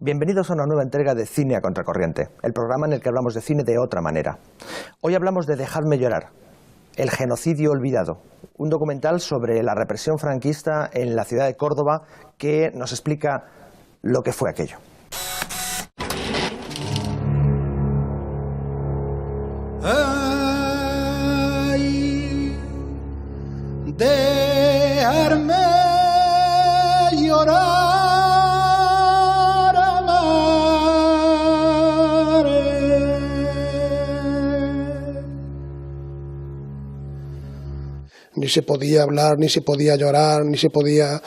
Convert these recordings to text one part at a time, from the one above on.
Bienvenidos a una nueva entrega de Cine a Contracorriente, el programa en el que hablamos de cine de otra manera. Hoy hablamos de Dejadme llorar, el genocidio olvidado, un documental sobre la represión franquista en la ciudad de Córdoba que nos explica lo que fue aquello. Ay, dejarme llorar. Ni se podía hablar, ni se podía llorar, no se podía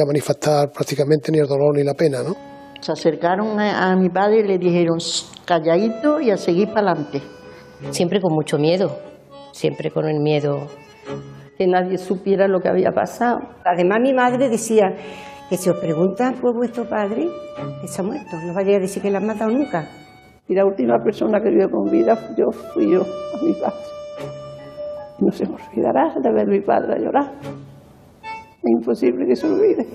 manifestar prácticamente ni el dolor ni la pena, ¿no? Se acercaron a mi padre y le dijeron calladito y a seguir para adelante. Siempre con mucho miedo, siempre con el miedo. Que nadie supiera lo que había pasado. Además mi madre decía que si os preguntan por vuestro padre, está muerto, no vaya a decir que lo han matado nunca. Y la última persona que vio con vida fui yo a mi padre. No se me olvidará de ver a mi padre a llorar. Es imposible que se olvide.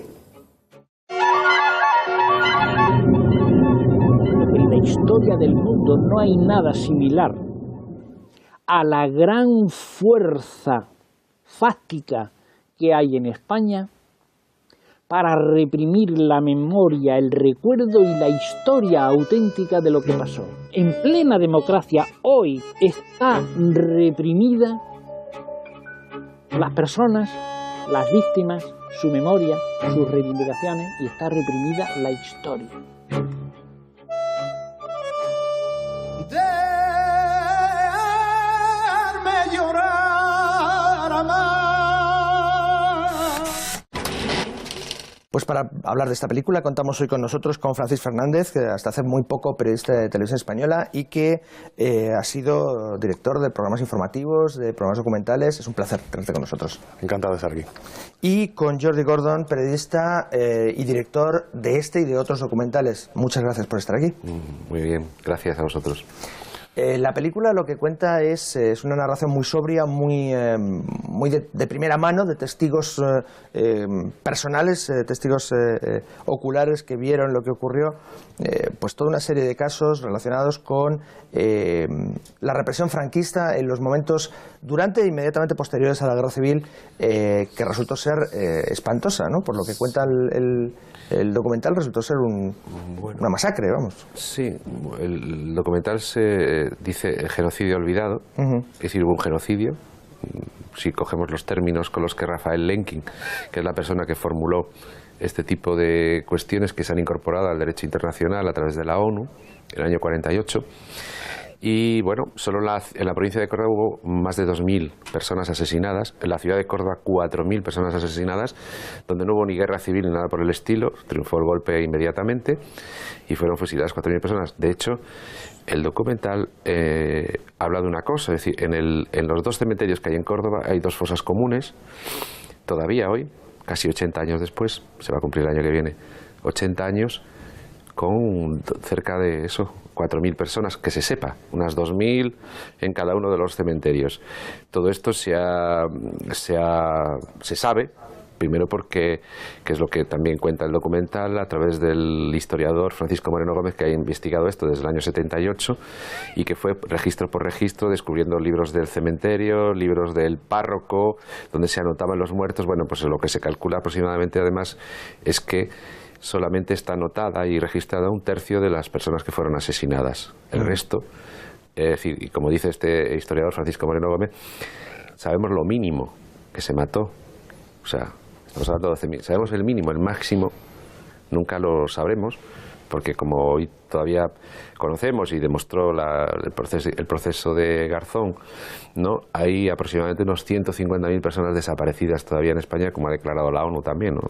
En la historia del mundo no hay nada similar a la gran fuerza fáctica que hay en España para reprimir la memoria, el recuerdo y la historia auténtica de lo que pasó. En plena democracia hoy está reprimida las personas, las víctimas, su memoria, sus reivindicaciones, y está reprimida la historia. Dejarme llorar, amar. Pues para hablar de esta película contamos hoy con nosotros con Francis Fernández, que hasta hace muy poco periodista de Televisión Española y que ha sido director de programas informativos, de programas documentales. Es un placer tenerte con nosotros. Encantado de estar aquí. Y con Jordi Gordon, periodista y director de este y de otros documentales. Muchas gracias por estar aquí. Muy bien, gracias a vosotros. La película lo que cuenta es una narración muy sobria, muy de primera mano, de testigos personales, testigos oculares que vieron lo que ocurrió, pues toda una serie de casos relacionados con la represión franquista en los momentos durante e inmediatamente posteriores a la Guerra Civil, que resultó ser espantosa, ¿no? Por lo que cuenta el documental, resultó ser una masacre, vamos. Sí, el documental se dice genocidio olvidado, es decir, hubo un genocidio. Si cogemos los términos con los que Rafael Lemkin, que es la persona que formuló este tipo de cuestiones que se han incorporado al derecho internacional a través de la ONU, en el año 48, y bueno, solo en la provincia de Córdoba hubo más de 2.000 personas asesinadas, en la ciudad de Córdoba 4.000 personas asesinadas, donde no hubo ni guerra civil ni nada por el estilo, triunfó el golpe inmediatamente y fueron fusiladas 4.000 personas. De hecho, el documental habla de una cosa, es decir, en los dos cementerios que hay en Córdoba hay dos fosas comunes, todavía hoy, casi 80 años después, se va a cumplir el año que viene, 80 años, con cerca de eso, 4.000 personas, que se sepa, unas 2.000 en cada uno de los cementerios. Todo esto se sabe, primero porque, que es lo que también cuenta el documental, a través del historiador Francisco Moreno Gómez, que ha investigado esto desde el año 78 y que fue registro por registro descubriendo libros del cementerio, libros del párroco, donde se anotaban los muertos. Bueno, pues lo que se calcula aproximadamente además es que solamente está anotada y registrada un tercio de las personas que fueron asesinadas. El resto, es decir, y como dice este historiador Francisco Moreno Gómez, sabemos lo mínimo que se mató. O sea, estamos hablando de 12.000. Sabemos el mínimo, el máximo nunca lo sabremos, porque como hoy todavía conocemos y demostró el proceso de Garzón, ¿no? Hay aproximadamente unos 150.000 personas desaparecidas todavía en España, como ha declarado la ONU también, ¿no?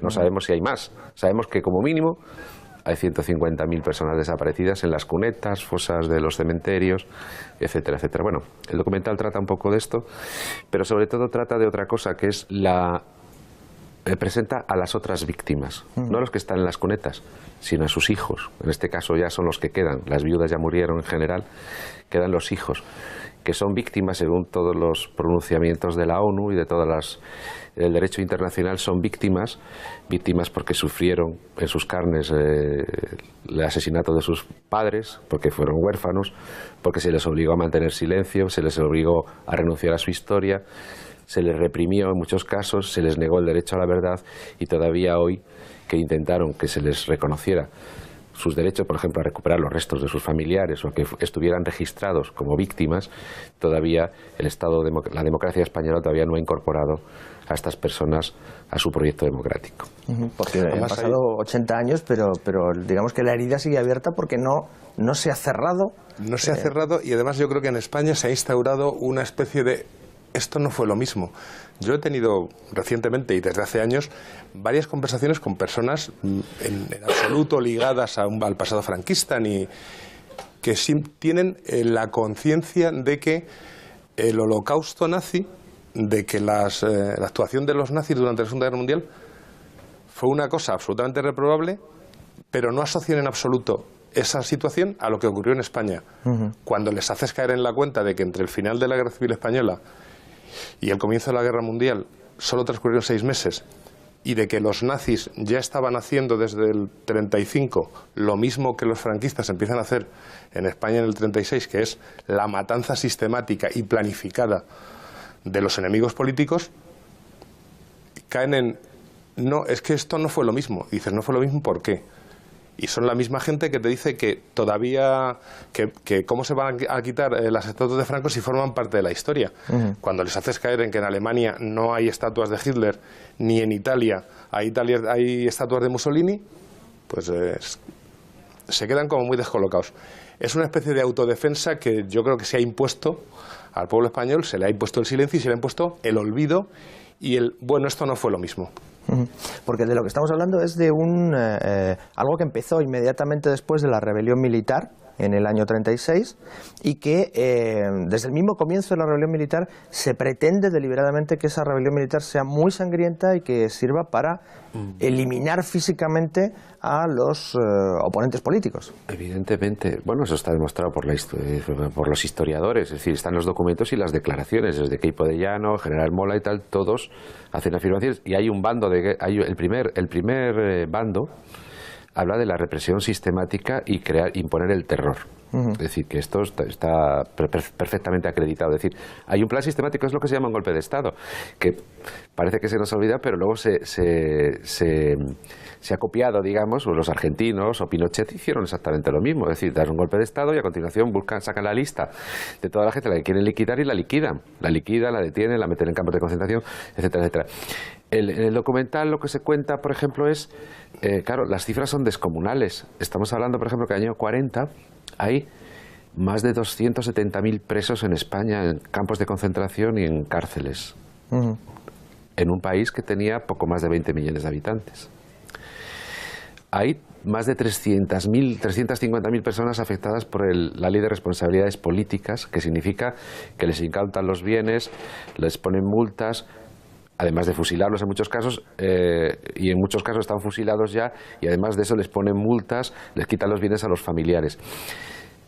No sabemos si hay más. Sabemos que como mínimo hay 150.000 personas desaparecidas en las cunetas, fosas de los cementerios, etcétera, etcétera. Bueno, el documental trata un poco de esto, pero sobre todo trata de otra cosa, que es presenta a las otras víctimas, no a los que están en las cunetas, sino a sus hijos. En este caso ya son los que quedan, las viudas ya murieron en general, quedan los hijos, que son víctimas según todos los pronunciamientos de la ONU y de el derecho internacional, son víctimas porque sufrieron en sus carnes el asesinato de sus padres, porque fueron huérfanos, porque se les obligó a mantener silencio, se les obligó a renunciar a su historia, se les reprimió en muchos casos, se les negó el derecho a la verdad, y todavía hoy que intentaron que se les reconociera sus derechos, por ejemplo, a recuperar los restos de sus familiares o que estuvieran registrados como víctimas, todavía la democracia española todavía no ha incorporado a estas personas a su proyecto democrático. Porque han pasado 80 años, pero digamos que la herida sigue abierta porque no se ha cerrado. No se ha cerrado, y además yo creo que en España se ha instaurado una especie de... Esto no fue lo mismo. Yo he tenido recientemente y desde hace años varias conversaciones con personas en absoluto ligadas al pasado franquista, que sí tienen la conciencia de que el holocausto nazi, de que la actuación de los nazis durante la Segunda Guerra Mundial fue una cosa absolutamente reprobable, pero no asocian en absoluto esa situación a lo que ocurrió en España. Cuando les haces caer en la cuenta de que entre el final de la Guerra Civil Española y el comienzo de la Guerra Mundial solo transcurrieron 6 meses, y de que los nazis ya estaban haciendo desde el 35 lo mismo que los franquistas empiezan a hacer en España en el 36, que es la matanza sistemática y planificada de los enemigos políticos, caen en... No, es que esto no fue lo mismo. Y dices, no fue lo mismo, ¿por qué? Y son la misma gente que te dice que todavía, que cómo se van a quitar las estatuas de Franco si forman parte de la historia. Cuando les haces caer en que en Alemania no hay estatuas de Hitler, ni en Italia hay estatuas de Mussolini, pues se quedan como muy descolocados. Es una especie de autodefensa que yo creo que se ha impuesto al pueblo español, se le ha impuesto el silencio y se le ha impuesto el olvido y bueno, esto no fue lo mismo. Porque de lo que estamos hablando es de algo que empezó inmediatamente después de la rebelión militar en el año 36 y que desde el mismo comienzo de la rebelión militar se pretende deliberadamente que esa rebelión militar sea muy sangrienta y que sirva para eliminar físicamente a los oponentes políticos. Evidentemente, bueno, eso está demostrado por los historiadores, es decir, están los documentos y las declaraciones, desde Queipo de Llano, General Mola y tal, todos hacen afirmaciones, y hay un bando el primer bando habla de la represión sistemática y imponer el terror. Es decir, que esto está perfectamente acreditado. Es decir, hay un plan sistemático, es lo que se llama un golpe de Estado, que parece que se nos olvida, pero luego se ha copiado, digamos, los argentinos o Pinochet hicieron exactamente lo mismo. Es decir, dan un golpe de Estado y a continuación sacan la lista de toda la gente a la que quieren liquidar y la liquidan. La liquidan, la detienen, la meten en campos de concentración, etcétera, etcétera. En el documental lo que se cuenta, por ejemplo, es, claro, las cifras son descomunales. Estamos hablando, por ejemplo, que en el año 40 hay más de 270.000 presos en España, en campos de concentración y en cárceles, en un país que tenía poco más de 20 millones de habitantes. Hay más de 350.000 personas afectadas por la ley de responsabilidades políticas, que significa que les incautan los bienes, les ponen multas, además de fusilarlos en muchos casos, y en muchos casos están fusilados ya, y además de eso les ponen multas, les quitan los bienes a los familiares.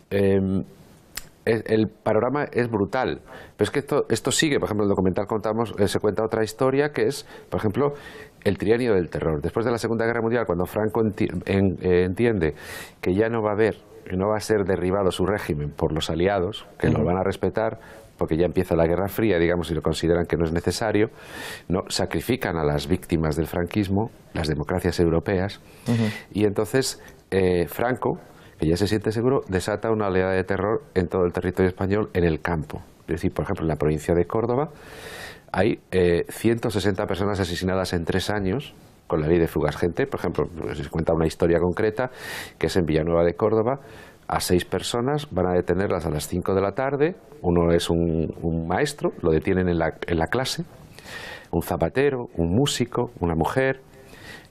El panorama es brutal, pero es que esto sigue. Por ejemplo, en el documental se cuenta otra historia, que es, por ejemplo, el trienio del terror. Después de la Segunda Guerra Mundial, cuando Franco entiende que ya no va a ser derribado su régimen por los aliados, que lo van a respetar, porque ya empieza la Guerra Fría, digamos, y lo consideran que no es necesario, sacrifican a las víctimas del franquismo, las democracias europeas, y entonces Franco, que ya se siente seguro, desata una oleada de terror en todo el territorio español, en el campo. Es decir, por ejemplo, en la provincia de Córdoba hay 160 personas asesinadas en 3 años con la ley de fugas. Gente, por ejemplo, se cuenta una historia concreta, que es en Villanueva de Córdoba, a 6 personas van a detenerlas a las 5 de la tarde, uno es un maestro, lo detienen en la clase, un zapatero, un músico, una mujer,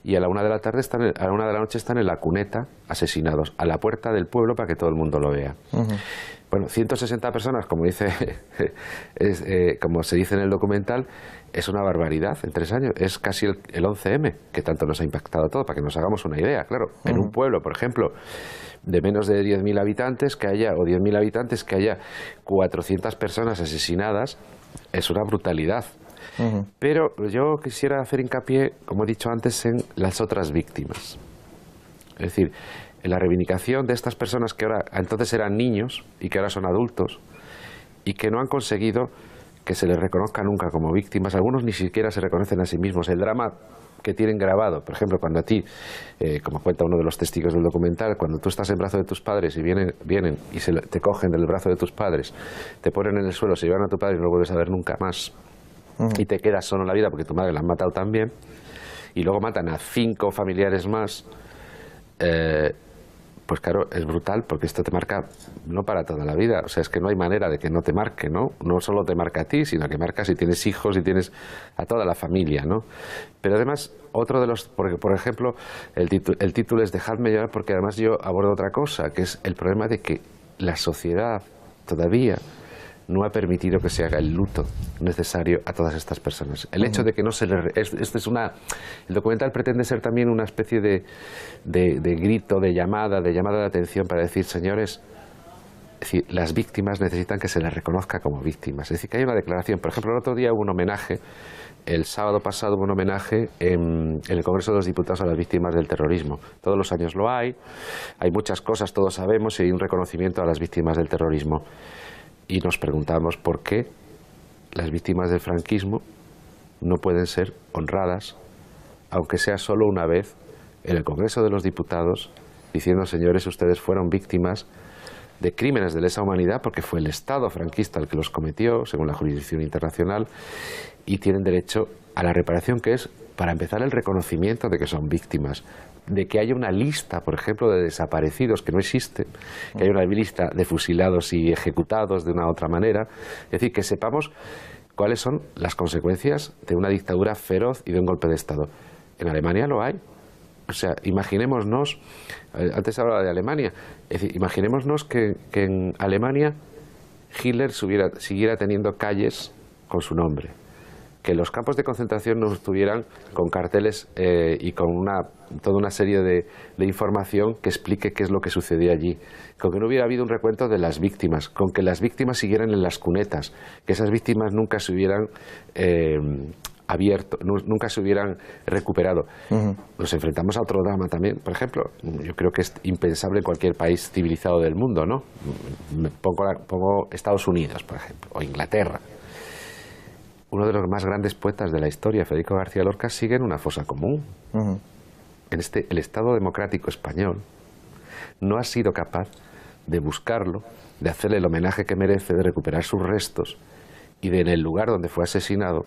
y a la 1 de la tarde a la 1 de la noche están en la cuneta asesinados, a la puerta del pueblo para que todo el mundo lo vea. Bueno, bueno, 160 personas, como dice, como se dice en el documental, es una barbaridad en 3 años. Es casi el 11M, que tanto nos ha impactado todo, para que nos hagamos una idea, claro. En un pueblo, por ejemplo, de menos de 10.000 habitantes, que haya, o 10.000 habitantes, que haya 400 personas asesinadas, es una brutalidad. Pero yo quisiera hacer hincapié, como he dicho antes, en las otras víctimas. Es decir, en la reivindicación de estas personas que ahora entonces eran niños y que ahora son adultos y que no han conseguido que se les reconozca nunca como víctimas. Algunos ni siquiera se reconocen a sí mismos. El drama que tienen grabado, por ejemplo, cuando a ti, como cuenta uno de los testigos del documental, cuando tú estás en brazo de tus padres y vienen y te cogen del brazo de tus padres, te ponen en el suelo, se llevan a tu padre y no lo vuelves a ver nunca más, y te quedas solo en la vida porque tu madre la han matado también, y luego matan a 5 familiares más, pues claro, es brutal, porque esto te marca no para toda la vida. O sea, es que no hay manera de que no te marque, ¿no? No solo te marca a ti, sino que marca si tienes hijos y tienes a toda la familia, ¿no? Pero además, otro de los... Porque, por ejemplo, el título es Dejadme llorar, porque además yo abordo otra cosa, que es el problema de que la sociedad todavía no ha permitido que se haga el luto necesario a todas estas personas. El hecho de que no se les... El documental pretende ser también una especie de grito, de llamada de atención para decir, señores, es decir, las víctimas necesitan que se les reconozca como víctimas. Es decir, que hay una declaración. Por ejemplo, el otro día hubo un homenaje, el sábado pasado hubo un homenaje en el Congreso de los Diputados a las víctimas del terrorismo. Todos los años lo hay muchas cosas, todos sabemos, y hay un reconocimiento a las víctimas del terrorismo. Y nos preguntamos por qué las víctimas del franquismo no pueden ser honradas, aunque sea solo una vez, en el Congreso de los Diputados, diciendo, señores, ustedes fueron víctimas de crímenes de lesa humanidad, porque fue el Estado franquista el que los cometió, según la jurisdicción internacional, y tienen derecho a la reparación, que es, para empezar, el reconocimiento de que son víctimas, de que haya una lista, por ejemplo, de desaparecidos, que no existe, que haya una lista de fusilados y ejecutados de una u otra manera, es decir, que sepamos cuáles son las consecuencias de una dictadura feroz y de un golpe de Estado. En Alemania lo hay. O sea, imaginémonos, antes hablaba de Alemania, es decir, imaginémonos que en Alemania Hitler siguiera teniendo calles con su nombre, que los campos de concentración no estuvieran con carteles y con toda una serie de información que explique qué es lo que sucedió allí, con que no hubiera habido un recuento de las víctimas, con que las víctimas siguieran en las cunetas, que esas víctimas nunca se hubieran abierto, nunca se hubieran recuperado. Nos enfrentamos a otro drama también, por ejemplo, yo creo que es impensable en cualquier país civilizado del mundo, ¿no? Pongo Estados Unidos, por ejemplo, o Inglaterra. Uno de los más grandes poetas de la historia, Federico García Lorca, sigue en una fosa común. El Estado democrático español no ha sido capaz de buscarlo, de hacerle el homenaje que merece, de recuperar sus restos y de, en el lugar donde fue asesinado,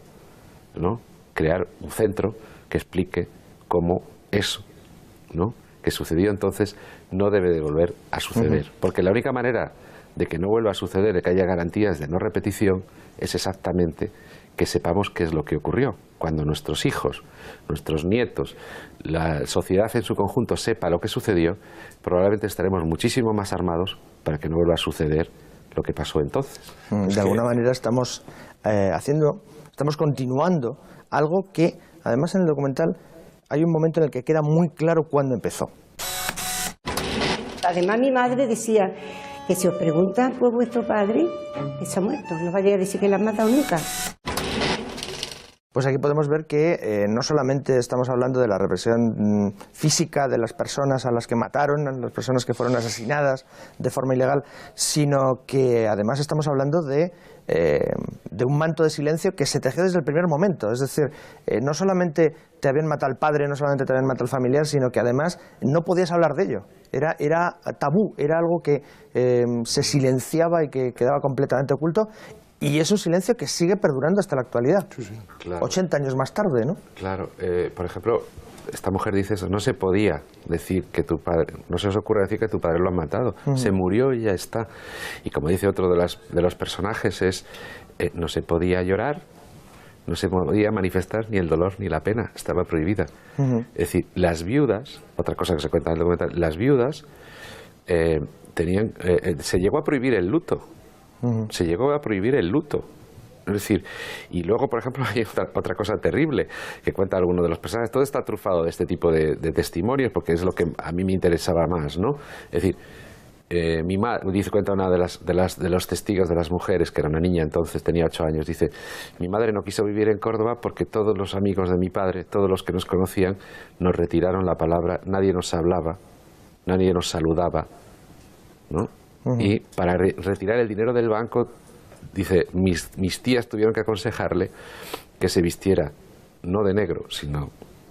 ¿no?, crear un centro que explique cómo eso, ¿no?, que sucedió entonces no debe de volver a suceder. Porque la única manera de que no vuelva a suceder, de que haya garantías de no repetición, es exactamente que sepamos qué es lo que ocurrió. Cuando nuestros hijos, nuestros nietos, la sociedad en su conjunto sepa lo que sucedió, probablemente estaremos muchísimo más armados para que no vuelva a suceder lo que pasó entonces. De alguna manera estamos estamos continuando algo que, además, en el documental hay un momento en el que queda muy claro cuándo empezó. Además, mi madre decía que si os preguntan por vuestro padre, está muerto, no vaya a decir que la han matado nunca. Pues aquí podemos ver que no solamente estamos hablando de la represión física de las personas a las que mataron, a las personas que fueron asesinadas de forma ilegal, sino que además estamos hablando de un manto de silencio que se tejió desde el primer momento. Es decir, no solamente te habían matado al padre, no solamente te habían matado al familiar, sino que además no podías hablar de ello. Era tabú, era algo que se silenciaba y que quedaba completamente oculto. Y es un silencio que sigue perdurando hasta la actualidad. Sí, claro. 80 años más tarde, ¿no? Claro. Por ejemplo, esta mujer dice eso, no se podía decir que tu padre, no se os ocurre decir que tu padre lo han matado, se murió y ya está. Y como dice otro de los personajes no se podía llorar, no se podía manifestar ni el dolor ni la pena, estaba prohibida. Es decir, las viudas, otra cosa que se cuenta en el documental, las viudas se llegó a prohibir el luto. Se llegó a prohibir el luto. Es decir, y luego, por ejemplo, hay otra cosa terrible que cuenta alguno de los personajes. Todo está trufado de este tipo de testimonios, porque es lo que a mí me interesaba más, ¿no? Es decir, mi madre, cuenta una de los testigos de las mujeres, que era una niña entonces, tenía 8 años, dice: mi madre no quiso vivir en Córdoba porque todos los amigos de mi padre, todos los que nos conocían, nos retiraron la palabra, nadie nos hablaba, nadie nos saludaba, ¿no? Y para retirar el dinero del banco, dice, mis tías tuvieron que aconsejarle que se vistiera no de negro, sino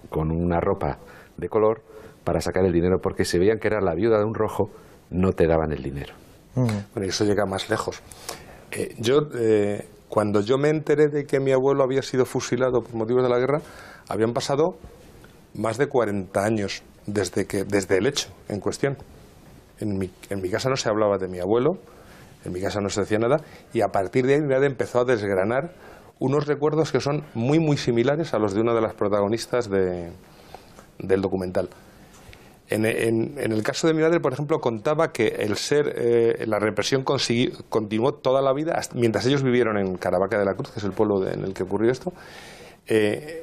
con una ropa de color para sacar el dinero, porque si veían que era la viuda de un rojo, no te daban el dinero. Bueno, y eso llega más lejos. Cuando yo me enteré de que mi abuelo había sido fusilado por motivos de la guerra, habían pasado más de 40 años desde el hecho en cuestión. En mi casa no se hablaba de mi abuelo, en mi casa no se decía nada, y a partir de ahí mi madre empezó a desgranar unos recuerdos que son muy, muy similares a los de una de las protagonistas del documental. En el caso de mi madre, por ejemplo, contaba que la represión continuó toda la vida, mientras ellos vivieron en Caravaca de la Cruz, que es el pueblo en el que ocurrió esto.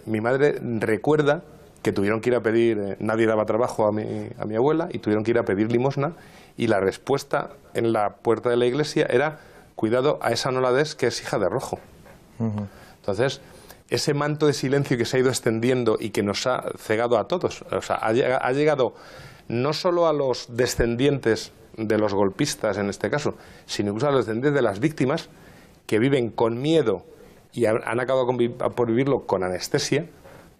Mi madre recuerda que tuvieron que ir a pedir, nadie daba trabajo a mi abuela, y tuvieron que ir a pedir limosna, y la respuesta en la puerta de la iglesia era: cuidado, a esa no la des, que es hija de rojo. Entonces, ese manto de silencio que se ha ido extendiendo y que nos ha cegado a todos, o sea, ha llegado no solo a los descendientes de los golpistas en este caso, sino incluso a los descendientes de las víctimas, que viven con miedo y han acabado por vivirlo con anestesia,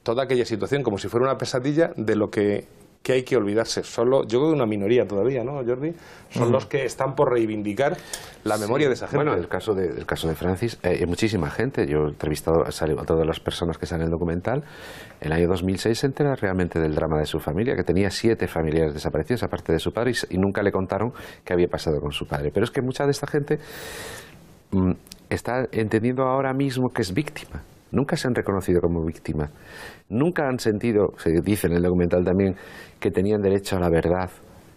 toda aquella situación como si fuera una pesadilla de lo que hay que olvidarse. Solo, yo creo que una minoría todavía, ¿no, Jordi? Son los que están por reivindicar la memoria de esa gente. Bueno, el caso de Francis, hay muchísima gente. Yo he entrevistado a todas las personas que salen en el documental. En el año 2006 se entera realmente del drama de su familia, que tenía 7 familiares desaparecidos, aparte de su padre, y nunca le contaron qué había pasado con su padre. Pero es que mucha de esta gente está entendiendo ahora mismo que es víctima. Nunca se han reconocido como víctima. Nunca han sentido, se dice en el documental también, que tenían derecho a la verdad,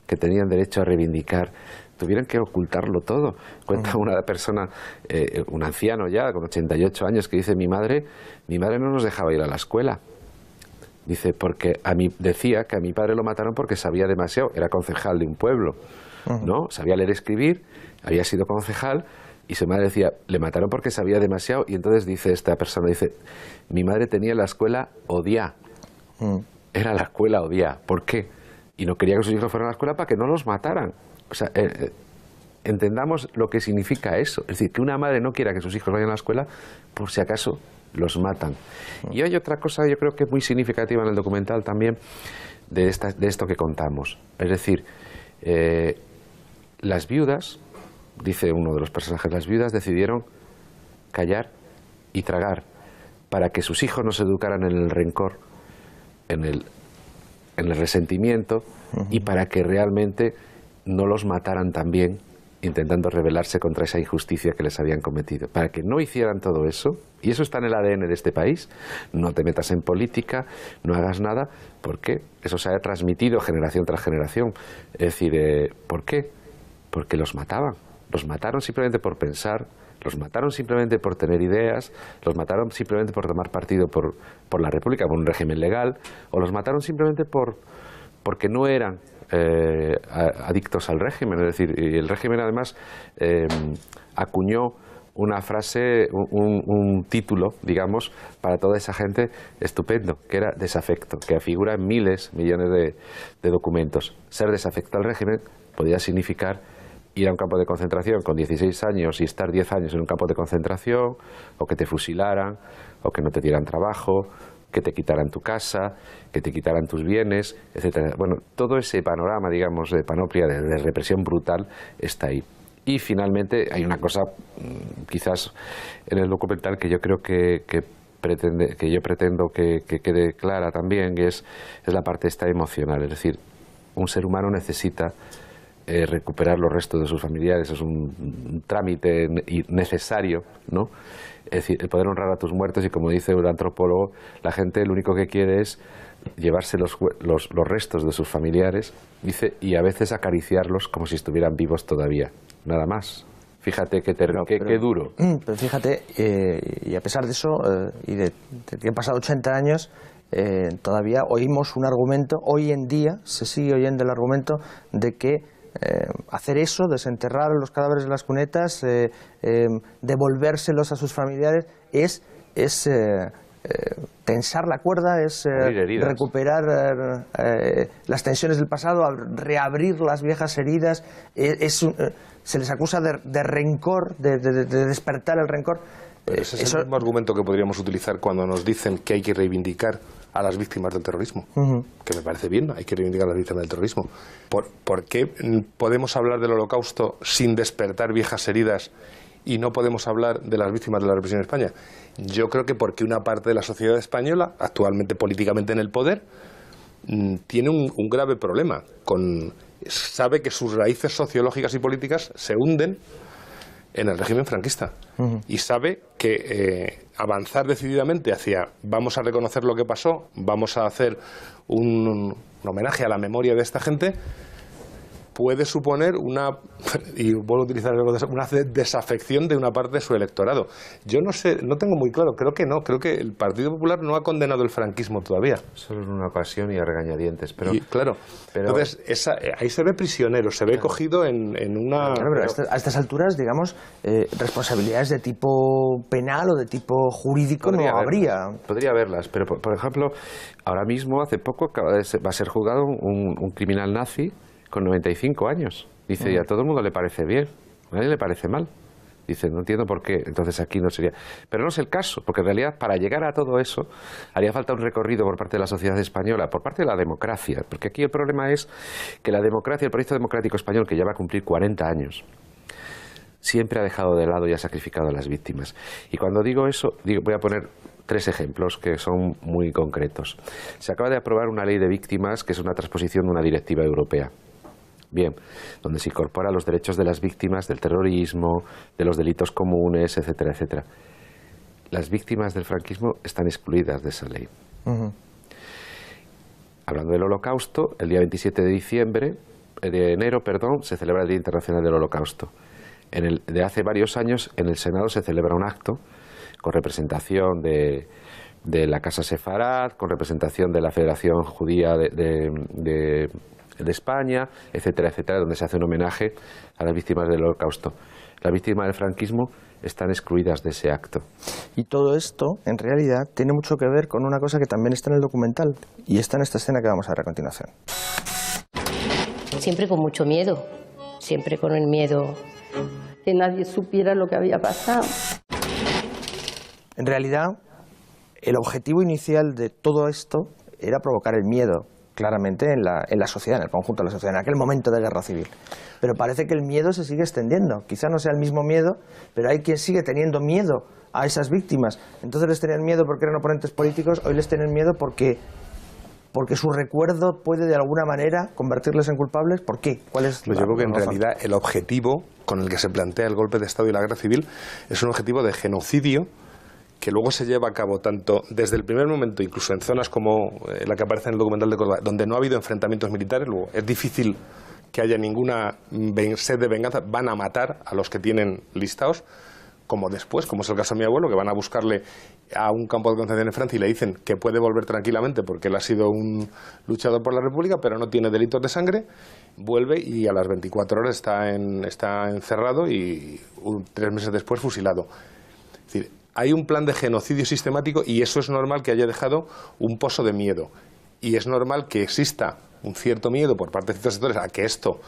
que tenían derecho a reivindicar. Tuvieron que ocultarlo todo. Cuenta una persona, un anciano ya, con 88 años, que dice: mi madre no nos dejaba ir a la escuela. Dice, porque decía que a mi padre lo mataron porque sabía demasiado. Era concejal de un pueblo, ¿no? Sabía leer y escribir, había sido concejal. Y su madre decía, le mataron porque sabía demasiado. Y entonces dice esta persona, mi madre tenía la escuela Odia. Era la escuela Odia. ¿Por qué? Y no quería que sus hijos fueran a la escuela para que no los mataran. O sea, entendamos lo que significa eso. Es decir, que una madre no quiera que sus hijos vayan a la escuela por si acaso los matan. Y hay otra cosa, yo creo que es muy significativa en el documental también, de esto que contamos. Es decir, las viudas, dice uno de los personajes, las viudas decidieron callar y tragar para que sus hijos no se educaran en el rencor, en el resentimiento, y para que realmente no los mataran también intentando rebelarse contra esa injusticia que les habían cometido. Para que no hicieran todo eso, y eso está en el ADN de este país. No te metas en política, no hagas nada, porque eso se ha transmitido generación tras generación. Es decir, ¿por qué? Porque los mataban. Los mataron simplemente por pensar, los mataron simplemente por tener ideas, los mataron simplemente por tomar partido por la República, por un régimen legal, o los mataron simplemente porque no eran adictos al régimen. Es decir, y el régimen además acuñó una frase, un título, digamos, para toda esa gente estupendo, que era desafecto, que figura en miles, millones de documentos. Ser desafecto al régimen podía significar ir a un campo de concentración con 16 años y estar 10 años en un campo de concentración, o que te fusilaran, o que no te dieran trabajo, que te quitaran tu casa, que te quitaran tus bienes, etcétera. Bueno, todo ese panorama, digamos, de panoplia, de represión brutal, está ahí. Y finalmente hay una cosa, quizás en el documental, que yo creo que yo pretendo que quede clara también, y es la parte esta emocional. Es decir, un ser humano necesita recuperar los restos de sus familiares. Es un trámite necesario, ¿no? Es decir, el poder honrar a tus muertos, y como dice un antropólogo, la gente lo único que quiere es llevarse los restos de sus familiares, dice, y a veces acariciarlos como si estuvieran vivos todavía. Nada más. Fíjate qué duro. Pero fíjate, y a pesar de eso, y de que han pasado 80 años, todavía oímos un argumento, hoy en día se sigue oyendo el argumento de que hacer eso, desenterrar los cadáveres de las cunetas, devolvérselos a sus familiares, es tensar la cuerda, es recuperar las tensiones del pasado, reabrir las viejas heridas, se les acusa de rencor, de despertar el rencor. Ese es el mismo argumento que podríamos utilizar cuando nos dicen que hay que reivindicar a las víctimas del terrorismo, que me parece bien, hay que reivindicar a las víctimas del terrorismo. ¿Por qué podemos hablar del Holocausto sin despertar viejas heridas y no podemos hablar de las víctimas de la represión en España? Yo creo que porque una parte de la sociedad española, actualmente políticamente en el poder, tiene un grave problema. Sabe que sus raíces sociológicas y políticas se hunden en el régimen franquista y sabe que avanzar decididamente hacia vamos a reconocer lo que pasó, vamos a hacer un homenaje a la memoria de esta gente, puede suponer una desafección de una parte de su electorado. Yo no sé, no tengo muy claro, creo que el Partido Popular no ha condenado el franquismo todavía. Solo en una ocasión y a regañadientes, pero entonces ahí se ve prisionero, se ve cogido en una... Claro, pero a estas alturas, digamos, responsabilidades de tipo penal o de tipo jurídico no habría. Podría haberlas, pero por ejemplo, ahora mismo, hace poco, va a ser juzgado un criminal nazi con 95 años. Dice, y a todo el mundo le parece bien, a nadie le parece mal. Dice, no entiendo por qué, entonces aquí no sería... Pero no es el caso, porque en realidad para llegar a todo eso haría falta un recorrido por parte de la sociedad española, por parte de la democracia, porque aquí el problema es que la democracia, el proyecto democrático español, que ya va a cumplir 40 años, siempre ha dejado de lado y ha sacrificado a las víctimas. Y cuando digo eso, voy a poner 3 ejemplos que son muy concretos. Se acaba de aprobar una ley de víctimas que es una transposición de una directiva europea. Bien, donde se incorpora los derechos de las víctimas del terrorismo, de los delitos comunes, etcétera, etcétera. Las víctimas del franquismo están excluidas de esa ley. Hablando del Holocausto, el día 27 de enero, se celebra el Día Internacional del Holocausto. De hace varios años, en el Senado se celebra un acto con representación de la Casa Sefarad, con representación de la Federación Judía de España, etcétera, etcétera, donde se hace un homenaje a las víctimas del Holocausto. Las víctimas del franquismo están excluidas de ese acto. Y todo esto, en realidad, tiene mucho que ver con una cosa que también está en el documental, y está en esta escena que vamos a ver a continuación. Siempre con mucho miedo, siempre con el miedo. Que nadie supiera lo que había pasado. En realidad, el objetivo inicial de todo esto era provocar el miedo, claramente en la sociedad, en el conjunto de la sociedad, en aquel momento de guerra civil. Pero parece que el miedo se sigue extendiendo. Quizá no sea el mismo miedo, pero hay quien sigue teniendo miedo a esas víctimas. Entonces les tenían miedo porque eran oponentes políticos, hoy les tienen miedo porque su recuerdo puede de alguna manera convertirles en culpables. ¿Por qué? ¿Cuál es yo creo que en realidad el objetivo con el que se plantea el golpe de Estado y la guerra civil es un objetivo de genocidio que luego se lleva a cabo tanto desde el primer momento, incluso en zonas como la que aparece en el documental de Córdoba, donde no ha habido enfrentamientos militares, luego es difícil que haya ninguna sed de venganza, van a matar a los que tienen listados, como después, como es el caso de mi abuelo, que van a buscarle a un campo de concentración en Francia y le dicen que puede volver tranquilamente porque él ha sido un luchador por la República, pero no tiene delitos de sangre, vuelve y a las 24 horas está encerrado y 3 meses después fusilado. Es decir, hay un plan de genocidio sistemático y eso es normal que haya dejado un pozo de miedo. Y es normal que exista un cierto miedo por parte de ciertos sectores a que esto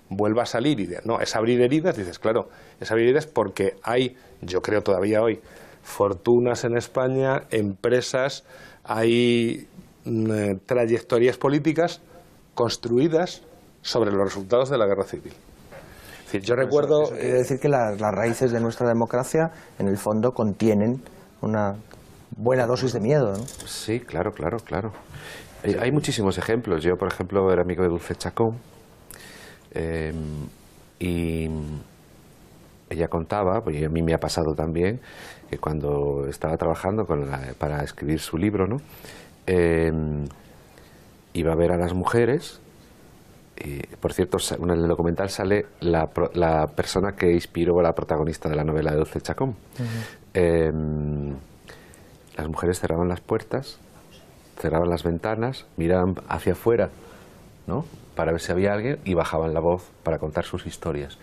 vuelva a salir y no, es abrir heridas. Dices, claro, es abrir heridas porque hay, yo creo todavía hoy, fortunas en España, empresas, hay trayectorias políticas construidas sobre los resultados de la guerra civil. Yo recuerdo... Eso quiere decir que las raíces de nuestra democracia, en el fondo, contienen una buena dosis de miedo, ¿no? Sí, claro. Hay muchísimos ejemplos. Yo, por ejemplo, era amigo de Dulce Chacón y ella contaba, pues y a mí me ha pasado también, que cuando estaba trabajando para escribir su libro, ¿no? iba a ver a las mujeres. Y, por cierto, en el documental sale la persona que inspiró a la protagonista de la novela de Dulce Chacón. Las mujeres cerraban las puertas, cerraban las ventanas, miraban hacia afuera, ¿no?, para ver si había alguien, y bajaban la voz para contar sus historias.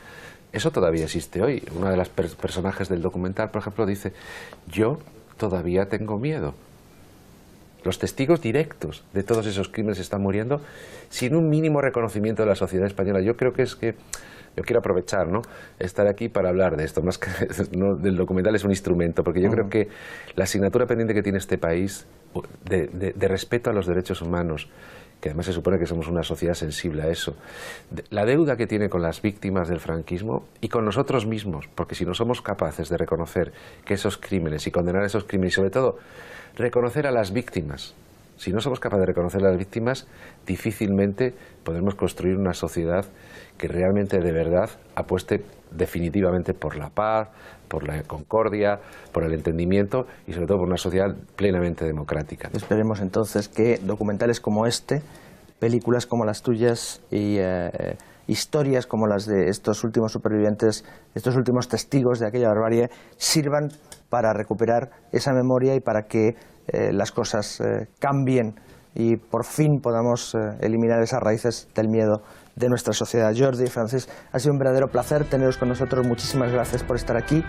Eso todavía existe hoy. Una de las personajes del documental, por ejemplo, dice: yo todavía tengo miedo. Los testigos directos de todos esos crímenes están muriendo sin un mínimo reconocimiento de la sociedad española. Yo creo que yo quiero aprovechar, ¿no?, estar aquí para hablar de esto, más que no, del documental es un instrumento, porque yo creo que la asignatura pendiente que tiene este país de respeto a los derechos humanos, que además se supone que somos una sociedad sensible a eso, la deuda que tiene con las víctimas del franquismo y con nosotros mismos, porque si no somos capaces de reconocer que esos crímenes y condenar esos crímenes, y sobre todo reconocer a las víctimas, si no somos capaces de reconocer a las víctimas, difícilmente podremos construir una sociedad que realmente de verdad apueste definitivamente por la paz, por la concordia, por el entendimiento y sobre todo por una sociedad plenamente democrática. Esperemos entonces que documentales como este, películas como las tuyas y historias como las de estos últimos supervivientes, estos últimos testigos de aquella barbarie, sirvan para recuperar esa memoria y para que las cosas cambien y por fin podamos eliminar esas raíces del miedo de nuestra sociedad. Jordi, Francis, ha sido un verdadero placer teneros con nosotros. Muchísimas gracias por estar aquí.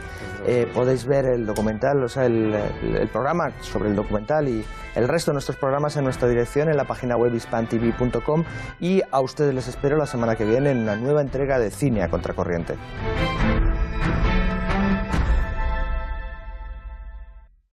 Podéis ver el documental, o sea, el programa sobre el documental y el resto de nuestros programas en nuestra dirección, en la página web hispantv.com, y a ustedes les espero la semana que viene en una nueva entrega de Cine a Contracorriente.